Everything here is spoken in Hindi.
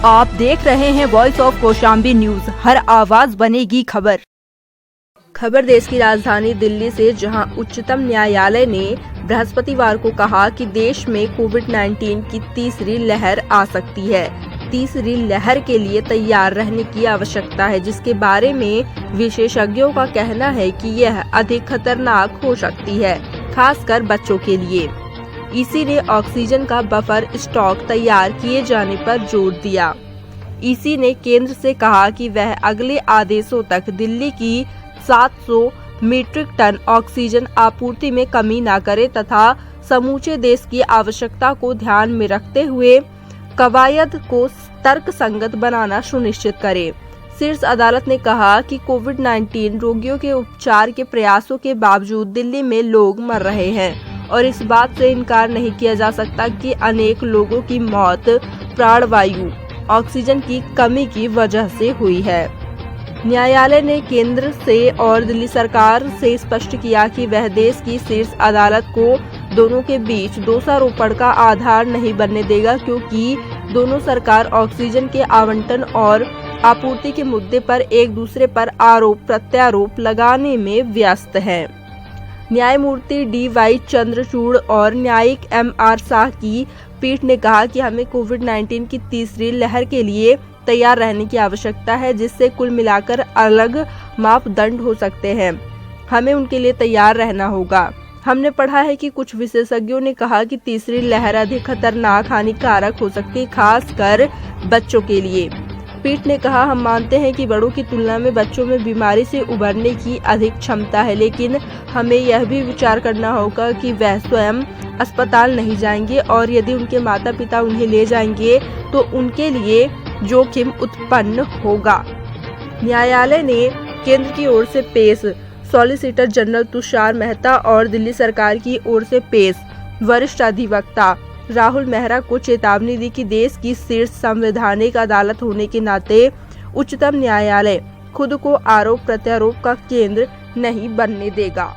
आप देख रहे हैं वॉइस ऑफ कौशाम्बी न्यूज, हर आवाज बनेगी खबर। खबर देश की राजधानी दिल्ली से, जहां उच्चतम न्यायालय ने बृहस्पतिवार को कहा कि देश में कोविड-19 की तीसरी लहर आ सकती है। तीसरी लहर के लिए तैयार रहने की आवश्यकता है, जिसके बारे में विशेषज्ञों का कहना है कि यह अधिक खतरनाक हो सकती है, खासकर बच्चों के लिए। ईसी ने ऑक्सीजन का बफर स्टॉक तैयार किए जाने पर जोर दिया। ईसी ने केंद्र से कहा कि वह अगले आदेशों तक दिल्ली की 700 मीट्रिक टन ऑक्सीजन आपूर्ति में कमी न करे तथा समूचे देश की आवश्यकता को ध्यान में रखते हुए कवायद को तर्कसंगत बनाना सुनिश्चित करे। शीर्ष अदालत ने कहा कि कोविड-19 रोगियों के उपचार के प्रयासों के बावजूद दिल्ली में लोग मर रहे हैं और इस बात से इनकार नहीं किया जा सकता कि अनेक लोगों की मौत प्राणवायु ऑक्सीजन की कमी की वजह से हुई है। न्यायालय ने केंद्र से और दिल्ली सरकार से स्पष्ट किया कि वह देश की शीर्ष अदालत को दोनों के बीच दोषारोपण का आधार नहीं बनने देगा, क्योंकि दोनों सरकार ऑक्सीजन के आवंटन और आपूर्ति के मुद्दे पर एक दूसरे पर आरोप प्रत्यारोप लगाने में व्यस्त है। न्यायमूर्ति DY चंद्रचूड़ और न्यायिक MR शाह की पीठ ने कहा कि हमें कोविड-19 की तीसरी लहर के लिए तैयार रहने की आवश्यकता है, जिससे कुल मिलाकर अलग मापदंड हो सकते हैं। हमें उनके लिए तैयार रहना होगा। हमने पढ़ा है कि कुछ विशेषज्ञों ने कहा कि तीसरी लहर अधिक खतरनाक, हानिकारक हो सकती है, खासकर बच्चों के लिए। पीठ ने कहा, हम मानते हैं कि बड़ों की तुलना में बच्चों में बीमारी से उबरने की अधिक क्षमता है, लेकिन हमें यह भी विचार करना होगा कि वह स्वयं अस्पताल नहीं जाएंगे और यदि उनके माता पिता उन्हें ले जाएंगे तो उनके लिए जोखिम उत्पन्न होगा। न्यायालय ने केंद्र की ओर से पेश सॉलिसिटर जनरल तुषार मेहता और दिल्ली सरकार की ओर से पेश वरिष्ठ अधिवक्ता राहुल मेहरा को चेतावनी दी कि देश की शीर्ष संवैधानिक अदालत होने के नाते उच्चतम न्यायालय खुद को आरोप प्रत्यारोप का केंद्र नहीं बनने देगा।